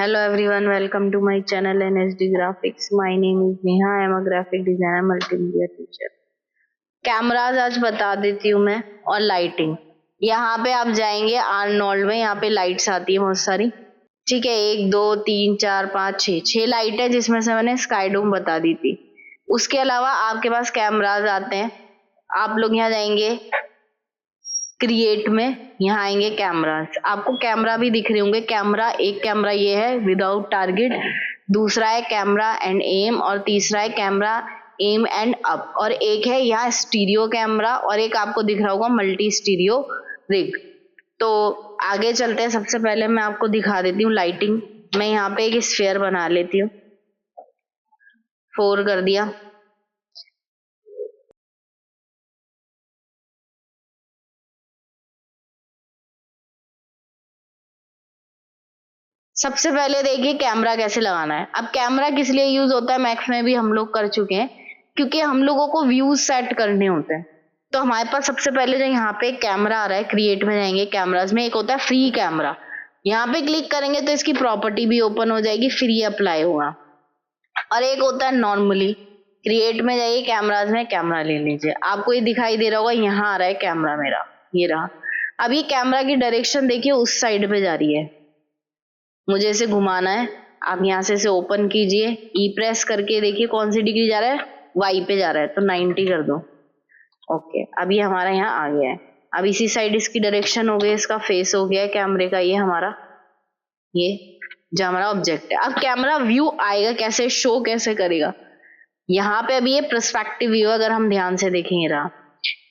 Hello everyone, welcome to my channel NSD Graphics. My name is Neha. I am a graphic designer, multimedia teacher. Cameras आज बता देती हूँ मैं और lighting. यहाँ पे आप जाएंगे आर्नोल्ड में, यहाँ पे लाइट्स आती है बहुत सारी। ठीक है, 1 2 3 4 5 6 लाइट है, जिसमें से मैंने स्काई डोम बता दी थी। उसके अलावा आपके पास कैमराज आते हैं। आप लोग यहाँ जाएंगे क्रिएट में, यहाँ आएंगे कैमरास। आपको कैमरा भी दिख रहे होंगे। एक कैमरा ये है विदाउट टारगेट, दूसरा है कैमरा एंड एम, और तीसरा है कैमरा एम एंड अप, और एक है यहाँ स्टीरियो कैमरा, और एक आपको दिख रहा होगा मल्टी स्टीरियो रिग। तो आगे चलते हैं। सबसे पहले मैं आपको दिखा देती हूँ लाइटिंग। मैं यहाँ पे एक स्फीयर बना लेती हूँ, 4 कर दिया। सबसे पहले देखिए कैमरा कैसे लगाना है। अब कैमरा किस लिए यूज होता है, मैक्स में भी हम लोग कर चुके हैं, क्योंकि हम लोगों को व्यूज सेट करने होते हैं। तो हमारे पास सबसे पहले जो यहाँ पे कैमरा आ रहा है, क्रिएट में जाएंगे, कैमराज में एक होता है फ्री कैमरा। यहाँ पे क्लिक करेंगे तो इसकी प्रॉपर्टी भी ओपन हो जाएगी, फ्री अप्लाई होगा। और एक होता है नॉर्मली। क्रिएट में जाइए, कैमराज में कैमरा ले लीजिए। आपको ये दिखाई दे रहा होगा, यहाँ आ रहा है कैमरा मेरा, ये रहा। अब ये कैमरा की डायरेक्शन देखिए उस साइड पे जा रही है, मुझे इसे घुमाना है। आप यहाँ से इसे ओपन कीजिए, ई प्रेस करके देखिए कौन सी डिग्री जा रहा है, वाई पे जा रहा है, तो 90 कर दो। ओके, अब ये हमारा यहाँ आ गया है। अब इसी साइड इसकी डायरेक्शन हो गई, इसका फेस हो गया है कैमरे का, ये हमारा, ये जो हमारा ऑब्जेक्ट है। अब कैमरा व्यू आएगा कैसे, शो कैसे करेगा। यहाँ पे अभी ये पर्सपेक्टिव व्यू, अगर हम ध्यान से देखेंगे रहा,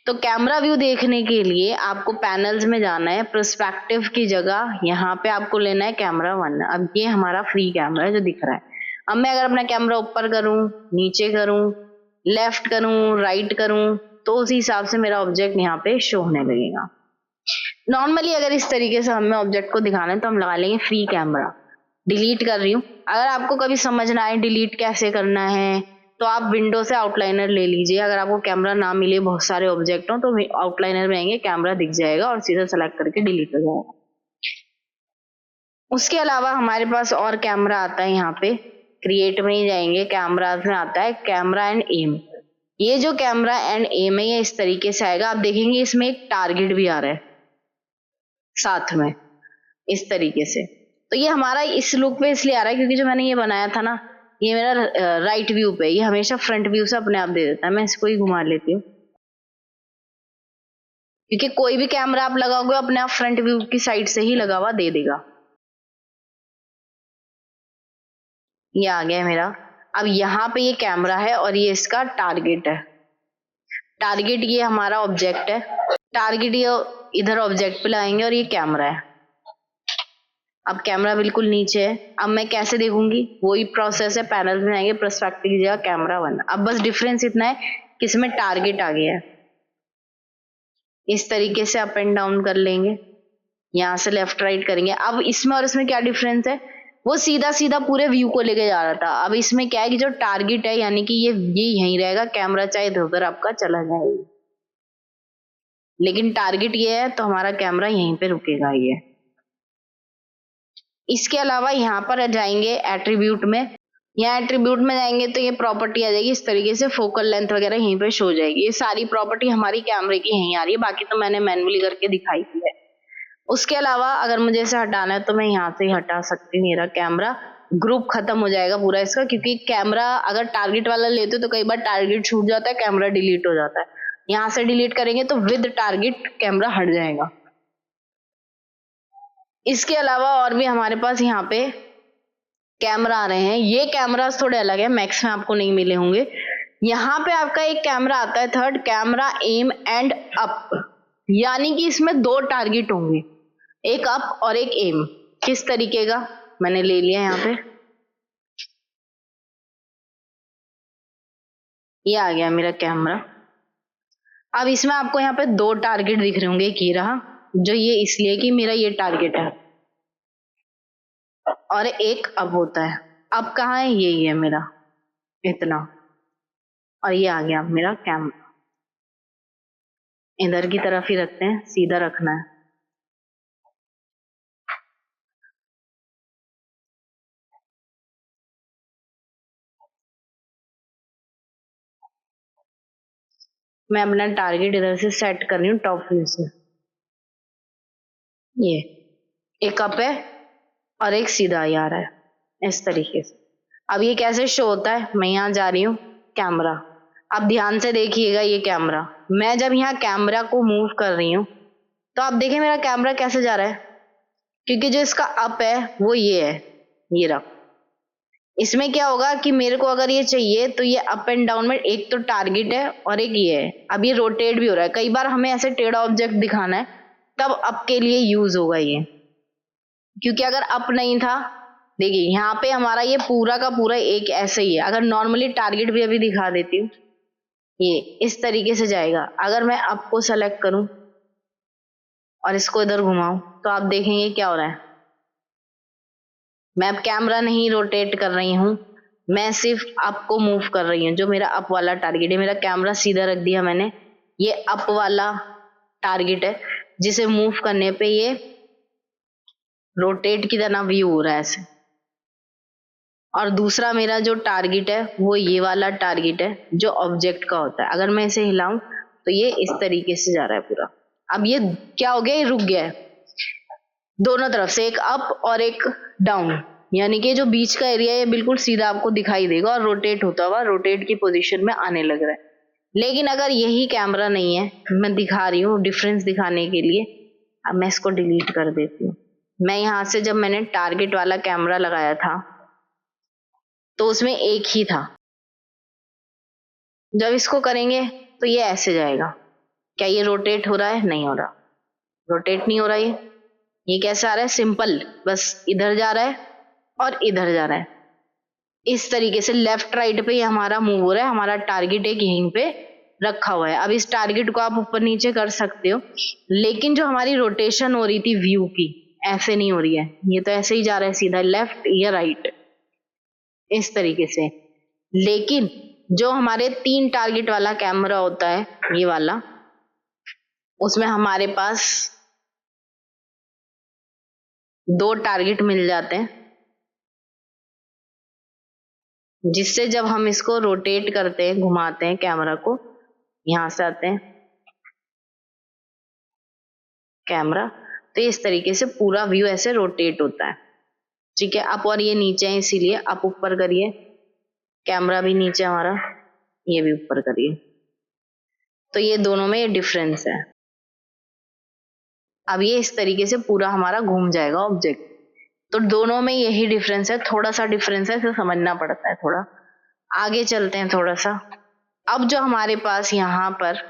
तो कैमरा व्यू देखने के लिए आपको पैनल्स में जाना है। पर्सपेक्टिव की जगह यहाँ पे आपको लेना है कैमरा 1। अब ये हमारा फ्री कैमरा है जो दिख रहा है। अब मैं अगर अपना कैमरा ऊपर करूं, नीचे करूं, लेफ्ट करूं, राइट करूं, तो उसी हिसाब से मेरा ऑब्जेक्ट यहाँ पे शो होने लगेगा। नॉर्मली अगर इस तरीके से हमें ऑब्जेक्ट को दिखाना है तो हम लगा लेंगे फ्री कैमरा। डिलीट कर रही हूँ। अगर आपको कभी समझ ना आए डिलीट कैसे करना है, तो आप विंडो से आउटलाइनर ले लीजिए। अगर आपको कैमरा ना मिले, बहुत सारे ऑब्जेक्ट हो, तो आउटलाइनर में आएंगे, कैमरा दिख जाएगा और सीधा सेलेक्ट करके डिलीट हो जाएगा। उसके अलावा हमारे पास और कैमरा आता है, यहाँ पे क्रिएट में ही जाएंगे, कैमरा में आता है कैमरा एंड एम। ये जो कैमरा एंड एम है, ये इस तरीके से आएगा। आप देखेंगे इसमें एक टारगेट भी आ रहा है साथ में, इस तरीके से। तो ये हमारा इस लुक पे इसलिए आ रहा है क्योंकि जो मैंने ये बनाया था ना, ये मेरा राइट व्यू पे, ये हमेशा फ्रंट व्यू से अपने आप दे देता है। मैं इसको ही घुमा लेती हूँ, क्योंकि कोई भी कैमरा आप लगाओगे अपने आप फ्रंट व्यू की साइड से ही लगा हुआ दे देगा। ये आ गया मेरा। अब यहाँ पे ये कैमरा है और ये इसका टारगेट है। टारगेट ये हमारा ऑब्जेक्ट है, टारगेट ये इधर ऑब्जेक्ट पे लगाएंगे, और ये कैमरा है। अब कैमरा बिल्कुल नीचे है। अब मैं कैसे देखूंगी, वही प्रोसेस है। पैनल में आएंगे, पर्सपेक्टिव की जगह कैमरा 1। अब बस डिफरेंस इतना है कि इसमें टारगेट आ गया है। इस तरीके से अप एंड डाउन कर लेंगे, यहाँ से लेफ्ट राइट करेंगे। अब इसमें और इसमें क्या डिफरेंस है, वो सीधा सीधा पूरे व्यू को लेके जा रहा था। अब इसमें क्या है कि जो टारगेट है, यानी कि ये यहीं रहेगा, कैमरा चाहे इधर उधर आपका चला जाएगा, लेकिन टारगेट ये है तो हमारा कैमरा यहीं पे रुकेगा। ये इसके अलावा यहाँ पर जाएंगे एट्रीब्यूट में। यहाँ एट्रीब्यूट में जाएंगे तो ये प्रॉपर्टी आ जाएगी इस तरीके से, फोकल लेंथ वगैरह यहीं पे शो हो जाएगी। ये सारी प्रॉपर्टी हमारी कैमरे की यहीं आ रही है, बाकी तो मैंने मैन्युअली करके दिखाई दी है। उसके अलावा अगर मुझे इसे हटाना है तो मैं यहाँ से ही हटा सकती हूँ। मेरा कैमरा ग्रुप खत्म हो जाएगा पूरा इसका, क्योंकि कैमरा अगर टारगेट वाला लेते हो तो कई बार टारगेट छूट जाता है, कैमरा डिलीट हो जाता है। यहाँ से डिलीट करेंगे तो विद टारगेट कैमरा हट जाएगा। इसके अलावा और भी हमारे पास यहाँ पे कैमरा आ रहे हैं। ये कैमरास थोड़े अलग है, मैक्स में आपको नहीं मिले होंगे। यहाँ पे आपका एक कैमरा आता है third, camera M and up, यानी कि इसमें 2 टारगेट होंगे, एक अप और एक एम। किस तरीके का, मैंने ले लिया यहाँ पे, ये आ गया मेरा कैमरा। अब इसमें आपको यहाँ पे 2 टारगेट दिख रहे होंगे, एक ये रहा, जो ये इसलिए कि मेरा ये टारगेट है, और एक अब होता है। अब कहाँ है, यही है मेरा, इतना। और ये आ गया मेरा कैमरा। इधर की तरफ ही रखते हैं, सीधा रखना है। मैं अपना टारगेट इधर से सेट कर रही हूँ टॉप व्यू से। ये एक अप है और एक सीधा ही आ रहा है इस तरीके से। अब ये कैसे शो होता है, मैं यहाँ जा रही हूँ कैमरा, अब ध्यान से देखिएगा ये कैमरा, मैं जब यहाँ कैमरा को मूव कर रही हूँ तो आप देखिए मेरा कैमरा कैसे जा रहा है, क्योंकि जो इसका अप है वो ये है, ये रहा। इसमें क्या होगा कि मेरे को अगर ये चाहिए तो ये अप एंड डाउन में एक तो टारगेट है और एक ये है। अब ये रोटेट भी हो रहा है, कई बार हमें ऐसे टेढ़ा ऑब्जेक्ट दिखाना है तब अप के लिए यूज होगा ये, क्योंकि अगर अप नहीं था, देखिए यहाँ पे हमारा ये पूरा का पूरा एक ऐसे ही है। अगर नॉर्मली टारगेट भी अभी दिखा देती हूँ, ये इस तरीके से जाएगा। अगर मैं अप को सेलेक्ट करूं और इसको इधर घुमाऊं तो आप देखेंगे क्या हो रहा है। मैं अब कैमरा नहीं रोटेट कर रही हूँ, मैं सिर्फ अप को मूव कर रही हूँ, जो मेरा अप वाला टारगेट है। मेरा कैमरा सीधा रख दिया मैंने, ये अप वाला टारगेट है जिसे मूव करने पे ये रोटेट की तरह व्यू हो रहा है ऐसे। और दूसरा मेरा जो टारगेट है वो ये वाला टारगेट है जो ऑब्जेक्ट का होता है। अगर मैं इसे हिलाऊं तो ये इस तरीके से जा रहा है पूरा। अब ये क्या हो गया, ये रुक गया है दोनों तरफ से, एक अप और एक डाउन, यानी कि जो बीच का एरिया है ये बिल्कुल सीधा आपको दिखाई देगा और रोटेट होता हुआ रोटेट की पोजीशन में आने लग रहा है। लेकिन अगर यही कैमरा नहीं है, मैं दिखा रही हूँ डिफरेंस दिखाने के लिए। अब मैं इसको डिलीट कर देती हूँ। मैं यहाँ से जब मैंने टारगेट वाला कैमरा लगाया था तो उसमें एक ही था, जब इसको करेंगे तो ये ऐसे जाएगा। क्या ये रोटेट हो रहा है? नहीं हो रहा, रोटेट नहीं हो रहा। ये कैसे आ रहा है, सिंपल, बस इधर जा रहा है और इधर जा रहा है। इस तरीके से लेफ्ट राइट पे ये हमारा मूव हो रहा है। हमारा टारगेट एक यहीं पे रखा हुआ है। अब इस टारगेट को आप ऊपर नीचे कर सकते हो, लेकिन जो हमारी रोटेशन हो रही थी व्यू की, ऐसे नहीं हो रही है। ये तो ऐसे ही जा रहा है सीधा लेफ्ट या राइट, इस तरीके से। लेकिन जो हमारे 3 टारगेट वाला कैमरा होता है, ये वाला, उसमें हमारे पास 2 टारगेट मिल जाते हैं, जिससे जब हम इसको रोटेट करते हैं, घुमाते हैं कैमरा को, यहां से आते हैं कैमरा, तो इस तरीके से पूरा व्यू ऐसे रोटेट होता है। ठीक है, अप और ये नीचे है इसीलिए आप ऊपर करिए, कैमरा भी नीचे हमारा, ये भी ऊपर करिए, तो ये दोनों में ये डिफरेंस है। अब ये इस तरीके से पूरा हमारा घूम जाएगा ऑब्जेक्ट। तो दोनों में यही डिफरेंस है, थोड़ा सा डिफरेंस है, इसे समझना पड़ता है थोड़ा। आगे चलते हैं थोड़ा सा। अब जो हमारे पास यहाँ पर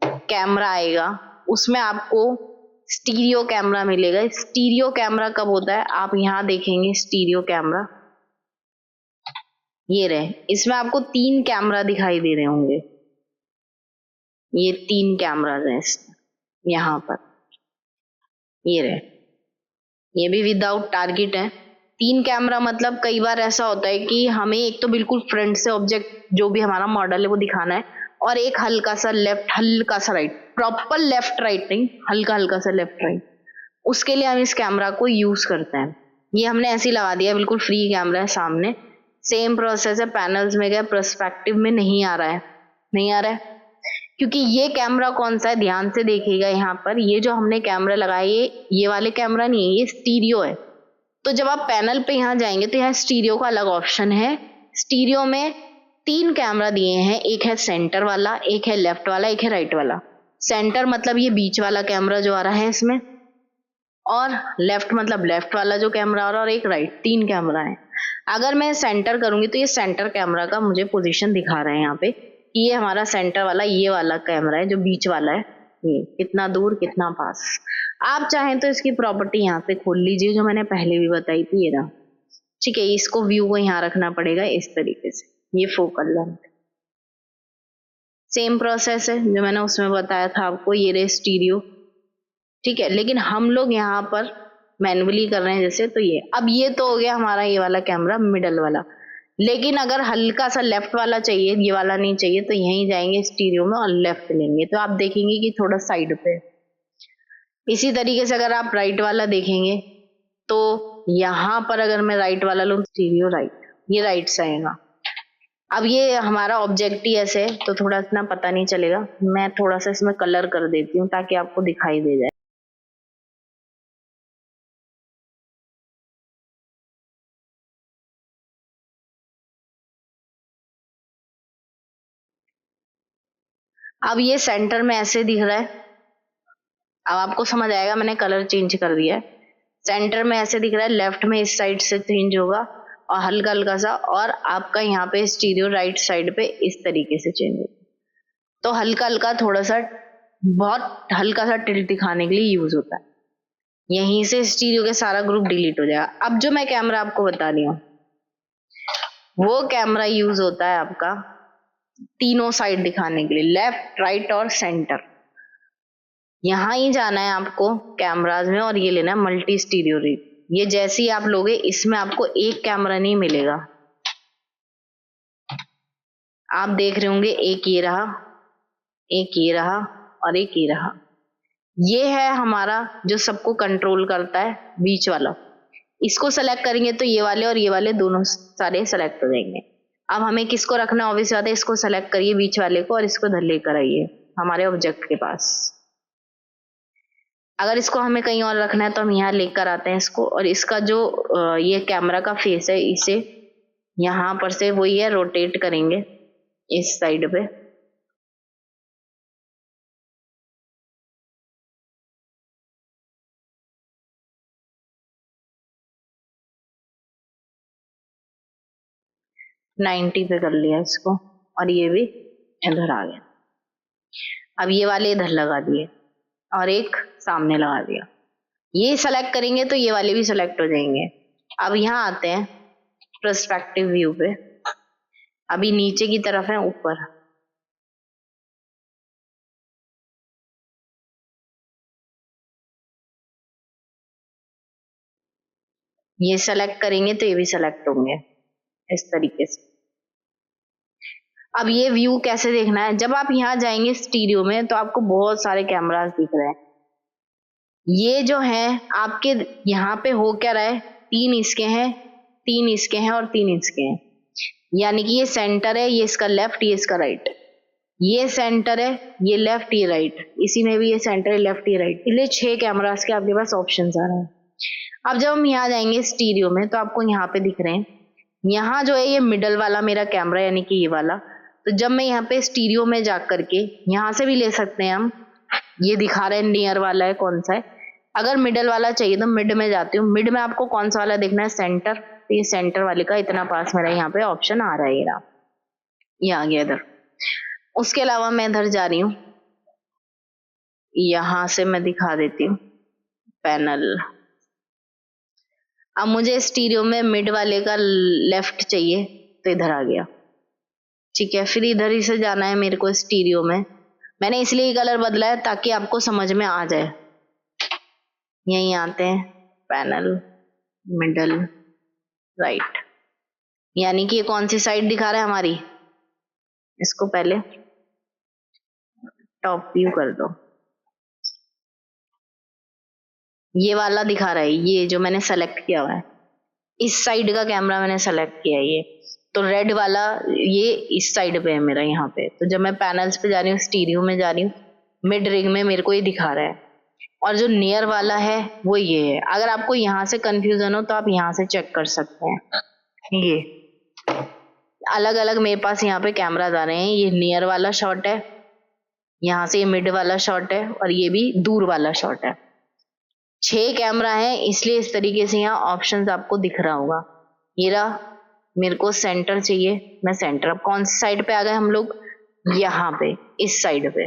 कैमरा आएगा उसमें आपको स्टीरियो कैमरा मिलेगा। स्टीरियो कैमरा कब होता है, आप यहाँ देखेंगे स्टीरियो कैमरा, ये रहे, इसमें आपको 3 कैमरा दिखाई दे रहे होंगे। ये 3 कैमराज हैं इसमें, यहाँ पर ये रहे, ये भी विदाउट टारगेट है। 3 कैमरा मतलब कई बार ऐसा होता है कि हमें एक तो बिल्कुल फ्रंट से ऑब्जेक्ट जो भी हमारा मॉडल है वो दिखाना है, और एक हल्का सा लेफ्ट, हल्का सा राइट, प्रॉपर लेफ्ट राइट नहीं, हल्का हल्का सा लेफ्ट राइट, उसके लिए हम इस कैमरा को यूज करते हैं। ये हमने ऐसे ही लगा दिया, बिल्कुल फ्री कैमरा है सामने। सेम प्रोसेस है, पैनल्स में गया, पर्सपेक्टिव में नहीं आ रहा है, नहीं आ रहा है, क्योंकि ये कैमरा कौन सा है, ध्यान से देखिएगा यहाँ पर, ये जो हमने कैमरा लगाया ये वाले कैमरा नहीं है, ये स्टीरियो है। तो जब आप पैनल पे यहाँ जाएंगे तो यहाँ स्टीरियो का अलग ऑप्शन है। स्टीरियो में 3 कैमरा दिए हैं, एक है सेंटर वाला, एक है लेफ्ट वाला, एक है राइट वाला। सेंटर मतलब ये बीच वाला कैमरा जो आ रहा है इसमें, और लेफ्ट मतलब लेफ्ट वाला जो कैमरा आ रहा है, और एक राइट, 3 कैमरा है। अगर मैं सेंटर करूंगी तो ये सेंटर कैमरा का मुझे पोजीशन दिखा रहा है यहाँ पे, ये हमारा सेंटर वाला ये वाला कैमरा है जो बीच वाला है, ये कितना दूर कितना पास। आप चाहें तो इसकी प्रॉपर्टी यहाँ से खोल लीजिए जो मैंने पहले भी बताई थी, ये रहा। ठीक है, इसको व्यू को यहाँ रखना पड़ेगा इस तरीके से, ये फोकल लेंथ। सेम प्रोसेस है जो मैंने उसमें बताया था आपको, ये रहे स्टीरियो। ठीक है, लेकिन हम लोग यहाँ पर मैनुअली कर रहे हैं जैसे, तो ये अब ये तो हो गया हमारा ये वाला कैमरा मिडल वाला। लेकिन अगर हल्का सा लेफ्ट वाला चाहिए, ये वाला नहीं चाहिए, तो यहीं जाएंगे स्टीरियो में और लेफ्ट लेंगे, तो आप देखेंगे कि थोड़ा साइड पे। इसी तरीके से अगर आप राइट वाला देखेंगे तो यहाँ पर अगर मैं राइट वाला लूँ, स्टीरियो राइट, ये राइट से आएगा। अब ये हमारा ऑब्जेक्ट ही ऐसे है तो थोड़ा इतना पता नहीं चलेगा, मैं थोड़ा सा इसमें कलर कर देती हूँ ताकि आपको दिखाई दे जाए। अब ये सेंटर में ऐसे दिख रहा है, अब आपको समझ आएगा मैंने कलर चेंज कर दिया है। सेंटर में ऐसे दिख रहा है, लेफ्ट में इस साइड से चेंज होगा और हल्का हल्का सा, और आपका यहाँ पे स्टीरियो राइट साइड पे इस तरीके से चेंज होगा। तो हल्का हल्का थोड़ा सा, बहुत हल्का सा टिल्ट दिखाने के लिए यूज होता है। यहीं से स्टीरियो के सारा ग्रुप डिलीट हो जाएगा। अब जो मैं कैमरा आपको बता रही हूँ वो कैमरा यूज होता है आपका तीनों साइड दिखाने के लिए, लेफ्ट राइट और सेंटर। यहाँ ही जाना है आपको कैमराज में और ये लेना है मल्टी स्टीरियो रीड। ये जैसे ही आप लोगे इसमें आपको एक कैमरा नहीं मिलेगा। आप देख रहे होंगे एक ये रहा, एक ये रहा और एक ये रहा। ये है हमारा जो सबको कंट्रोल करता है, बीच वाला। इसको सेलेक्ट करेंगे तो ये वाले और ये वाले दोनों सारे सेलेक्ट हो जाएंगे। अब हमें किसको रखना है, ऑब्वियस बात है इसको सेलेक्ट करिए बीच वाले को और इसको इधर लेकर आइए हमारे ऑब्जेक्ट के पास। अगर इसको हमें कहीं और रखना है तो हम यहाँ लेकर आते हैं इसको, और इसका जो ये कैमरा का फेस है इसे यहाँ पर से वही है रोटेट करेंगे इस साइड पे। नाइन्टी पे कर लिया इसको और ये भी इधर आ गया। अब ये वाले इधर लगा दिए और एक सामने लगा दिया। ये सेलेक्ट करेंगे तो ये वाले भी सेलेक्ट हो जाएंगे। अब यहाँ आते हैं पर्सपेक्टिव व्यू पे, अभी नीचे की तरफ है ऊपर। ये सेलेक्ट करेंगे तो ये भी सेलेक्ट होंगे इस तरीके से। अब ये व्यू कैसे देखना है, जब आप यहाँ जाएंगे स्टीरियो में तो आपको बहुत सारे कैमरास दिख रहे हैं। ये जो है आपके यहाँ पे हो क्या रहा है, तीन इसके हैं, तीन इसके हैं और तीन इसके हैं। यानी कि ये सेंटर है, ये इसका लेफ्ट, ये इसका राइट। ये सेंटर है, ये लेफ्ट, ये राइट। इसी में भी ये सेंटर है, लेफ्ट, ये राइट। इसलिए 6 कैमरास के आपके पास ऑप्शंस आ रहे हैं। अब जब हम यहाँ जाएंगे स्टीरियो में तो आपको यहाँ पे दिख रहे हैं, यहाँ जो है ये मिडल वाला मेरा कैमरा यानी कि ये वाला। तो जब मैं यहाँ पे स्टीरियो में जा करके यहाँ से भी ले सकते हैं हम, ये दिखा रहे हैं नियर वाला है कौन सा है। अगर मिडल वाला चाहिए तो मिड में जाती हूँ। मिड में आपको कौन सा वाला देखना है, सेंटर। तो ये सेंटर वाले का इतना पास मेरा यहाँ पे ऑप्शन आ रहा है, ये आ गया इधर। उसके अलावा मैं इधर जा रही हूँ, यहां से मैं दिखा देती हूँ पैनल। अब मुझे स्टीरियो में मिड वाले का लेफ्ट चाहिए तो इधर आ गया, ठीक है। फिर इधर ही से जाना है मेरे को स्टीरियो में। मैंने इसलिए कलर बदला है ताकि आपको समझ में आ जाए। यहीं आते हैं पैनल, मिडल, राइट। यानी कि ये कौन सी साइड दिखा रहा है हमारी, इसको पहले टॉप व्यू कर दो। ये वाला दिखा रहा है, ये जो मैंने सेलेक्ट किया हुआ है, इस साइड का कैमरा मैंने सेलेक्ट किया है ये। तो रेड वाला ये इस साइड पे है मेरा यहाँ पे। तो जब मैं पैनल्स पे जा रही हूँ, स्टीरियो में जा रही हूँ, मिड रिंग में मेरे को ये दिखा रहा है। और जो नियर वाला है वो ये है। अगर आपको यहाँ से कंफ्यूजन हो तो आप यहाँ से चेक कर सकते हैं। ये अलग अलग मेरे पास यहाँ पे कैमरा आ रहे हैं। ये नियर वाला शॉट है, यहाँ से ये मिड वाला शॉट है और ये भी दूर वाला शॉट है। 6 कैमरा है इसलिए इस तरीके से यहाँ ऑप्शंस आपको दिख रहा होगा। ये रहा, मेरे को सेंटर चाहिए, मैं सेंटर। अब कौन सी साइड पे आ गए हम लोग, यहाँ पे इस साइड पे,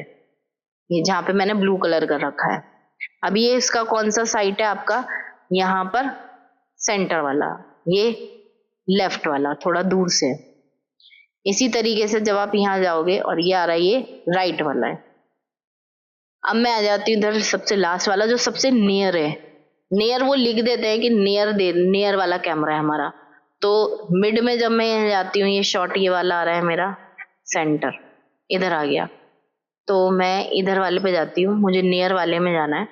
ये जहाँ पे मैंने ब्लू कलर कर रखा है। अब ये इसका कौन सा साइड है आपका, यहाँ पर सेंटर वाला, ये लेफ्ट वाला थोड़ा दूर से। इसी तरीके से जब आप यहाँ जाओगे और ये आ रहा है, ये राइट वाला है। अब मैं आ जाती हूँ इधर सबसे लास्ट वाला जो सबसे नियर है। नियर वो लिख देते हैं कि नियर वाला कैमरा है हमारा। तो मिड में जब मैं यहाँ जाती हूँ, ये शॉट ये वाला आ रहा है मेरा, सेंटर इधर आ गया। तो मैं इधर वाले पे जाती हूँ, मुझे नियर वाले में जाना है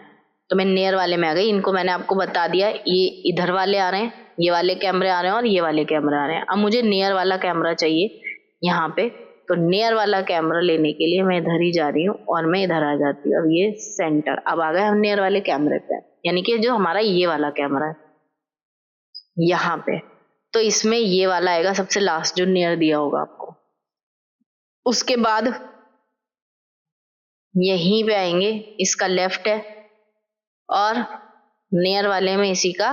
तो मैं नियर वाले में आ गई। इनको मैंने आपको बता दिया, ये इधर वाले आ रहे हैं, ये वाले कैमरे आ रहे हैं और ये वाले कैमरे आ रहे हैं। अब मुझे नियर वाला कैमरा चाहिए, यहाँ पे। तो नियर वाला कैमरा लेने के लिए मैं इधर ही जा रही हूँ और मैं इधर आ जाती हूँ। अब ये सेंटर, अब आ गए हम नियर वाले कैमरे पे, यानी कि जो हमारा ये वाला कैमरा है यहाँ पे। तो इसमें ये वाला आएगा सबसे लास्ट जो नियर दिया होगा आपको। उसके बाद यहीं पे आएंगे, इसका लेफ्ट है और नियर वाले में इसी का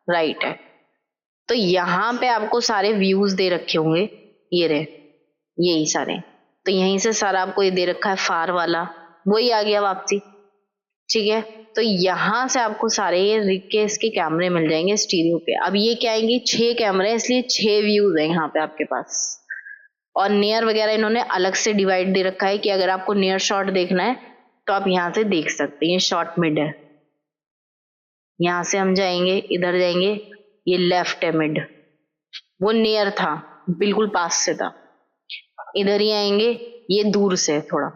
राइट है। तो यहाँ पे आपको सारे व्यूज दे रखे होंगे, ये रहे यही सारे। तो यहीं से सारा आपको ये दे रखा है फार वाला, वही आ गया वापसी, ठीक है। तो यहाँ से आपको सारे ये रिग के इसके कैमरे मिल जाएंगे स्टीरियो के। अब ये क्या आएंगे, 6 कैमरे, इसलिए 6 व्यूज है यहाँ पे आपके पास। और नियर वगैरह इन्होंने अलग से डिवाइड दे रखा है कि अगर आपको नियर शॉट देखना है तो आप यहाँ से देख सकते हैं। ये शॉट मिड है, यहाँ से हम जाएंगे, इधर जाएंगे, ये लेफ्ट है मिड, वो नियर था बिल्कुल पास से था। इधर ही आएंगे, ये दूर से थोड़ा,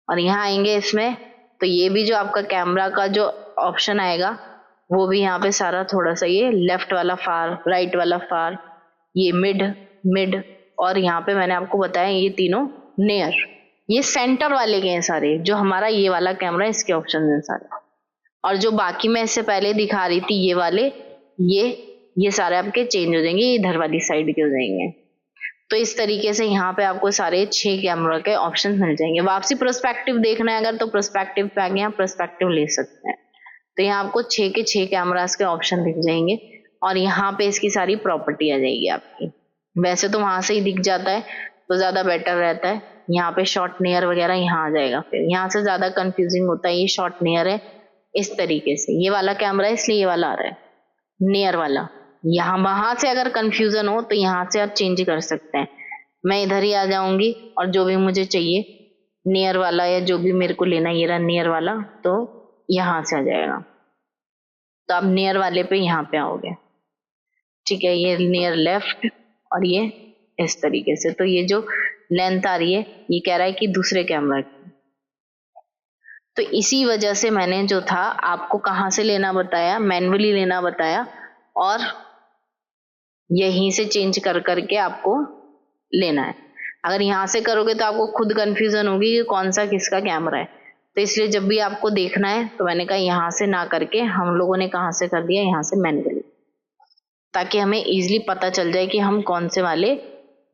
और यहाँ आएंगे इसमें तो ये भी जो आपका कैमरा का जो ऑप्शन आएगा वो भी यहाँ पे सारा थोड़ा सा, ये लेफ्ट वाला फार, राइट वाला फार, ये मिड मिड, और यहाँ पे मैंने आपको बताया ये तीनों नियर। ये सेंटर वाले के हैं सारे, जो हमारा ये वाला कैमरा है इसके ऑप्शन हैं सारे। और जो बाकी मैं इससे पहले दिखा रही थी ये वाले, ये सारे आपके चेंज हो जाएंगे, इधर वाली साइड के हो जाएंगे। तो इस तरीके से यहाँ पे आपको सारे 6 कैमरा के ऑप्शन मिल जाएंगे। वापसी प्रोस्पेक्टिव देखना है अगर तो प्रोस्पेक्टिव पे आगे यहाँ प्रोस्पेक्टिव ले सकते हैं। तो यहाँ आपको 6 के 6 कैमरास के ऑप्शन दिख जाएंगे और यहाँ पे इसकी सारी प्रॉपर्टी आ जाएगी आपकी। वैसे तो वहां से ही दिख जाता है तो ज्यादा बेटर रहता है। यहाँ पे शॉर्ट नियर वगैरह यहाँ आ जाएगा, फिर यहाँ से ज्यादा कंफ्यूजिंग होता है। ये शॉर्ट नियर है इस तरीके से, ये वाला कैमरा है इसलिए ये वाला आ रहा है नियर वाला। यहाँ वहां से अगर कंफ्यूजन हो तो यहाँ से आप चेंज कर सकते हैं। मैं इधर ही आ जाऊंगी और जो भी मुझे चाहिए नियर वाला या जो भी मेरे को लेना, ये रहा नियर वाला, तो यहाँ से आ जाएगा। तो आप नियर वाले पे यहाँ पे आओगे, ठीक है। ये नियर लेफ्ट और ये इस तरीके से। तो ये जो लेंथ आ रही है ये कह रहा है कि दूसरे कैमरा की। तो इसी वजह से मैंने जो था आपको कहाँ से लेना बताया, मैन्युअली लेना बताया, और यहीं से चेंज कर करके आपको लेना है। अगर यहाँ से करोगे तो आपको खुद कंफ्यूजन होगी कि कौन सा किसका कैमरा है। तो इसलिए जब भी आपको देखना है तो मैंने कहा यहाँ से ना करके हम लोगों ने कहाँ से कर दिया, यहाँ से मैन्युअली, ताकि हमें इजीली पता चल जाए कि हम कौन से वाले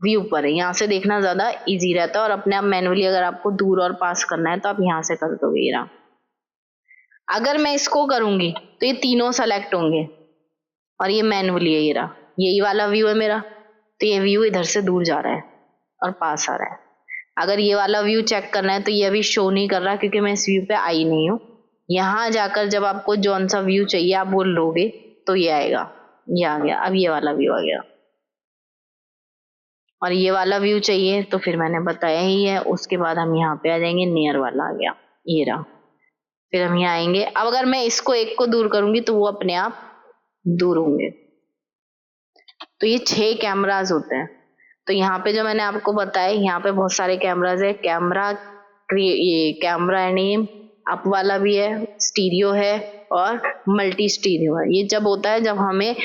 व्यू पर है। यहाँ से देखना ज्यादा इजी रहता है और अपने आप मैन्युअली अगर आपको दूर और पास करना है तो आप यहाँ से कर दोगे। ये अगर मैं इसको करूंगी तो ये तीनों सेलेक्ट होंगे और ये मैन्युअली है, ये रहा यही वाला व्यू है मेरा, तो ये व्यू इधर से दूर जा रहा है और पास आ रहा है। अगर ये वाला व्यू चेक करना है तो ये अभी शो नहीं कर रहा क्योंकि मैं इस व्यू पे आई नहीं हूँ। यहाँ जाकर जब आपको जौन सा व्यू चाहिए आप वो लोगे तो ये आएगा, ये आ गया। अब ये वाला व्यू आ गया और ये वाला व्यू चाहिए तो फिर मैंने बताया ही है। उसके बाद हम यहाँ पे आ जाएंगे, नियर वाला आ गया, ये रहा। फिर हम यहाँ आएंगे। अब अगर मैं इसको एक को दूर करूंगी तो वो अपने आप दूर होंगे। तो ये 6 कैमराज होते हैं। तो यहाँ पे जो मैंने आपको बताया, यहाँ पे बहुत सारे कैमराज है। ये कैमरा नेम अप वाला भी है, स्टीरियो है और मल्टी स्टीरियो है। ये जब होता है जब हमें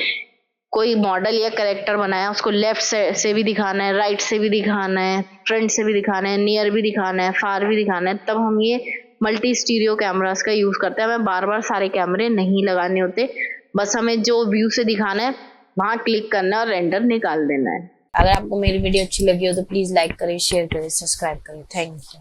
कोई मॉडल या कैरेक्टर बनाया उसको लेफ्ट से भी दिखाना है, राइट से भी दिखाना है, फ्रंट से भी दिखाना है, नियर भी दिखाना है, फार भी दिखाना है, तब हम ये मल्टी स्टीरियो कैमरास का यूज करते हैं। हमें बार बार सारे कैमरे नहीं लगाने होते, बस हमें जो व्यू से दिखाना है वहां क्लिक करना है और रेंडर निकाल देना है। अगर आपको मेरी वीडियो अच्छी लगी हो तो प्लीज लाइक करें, शेयर करें, सब्सक्राइब करें। Thank you.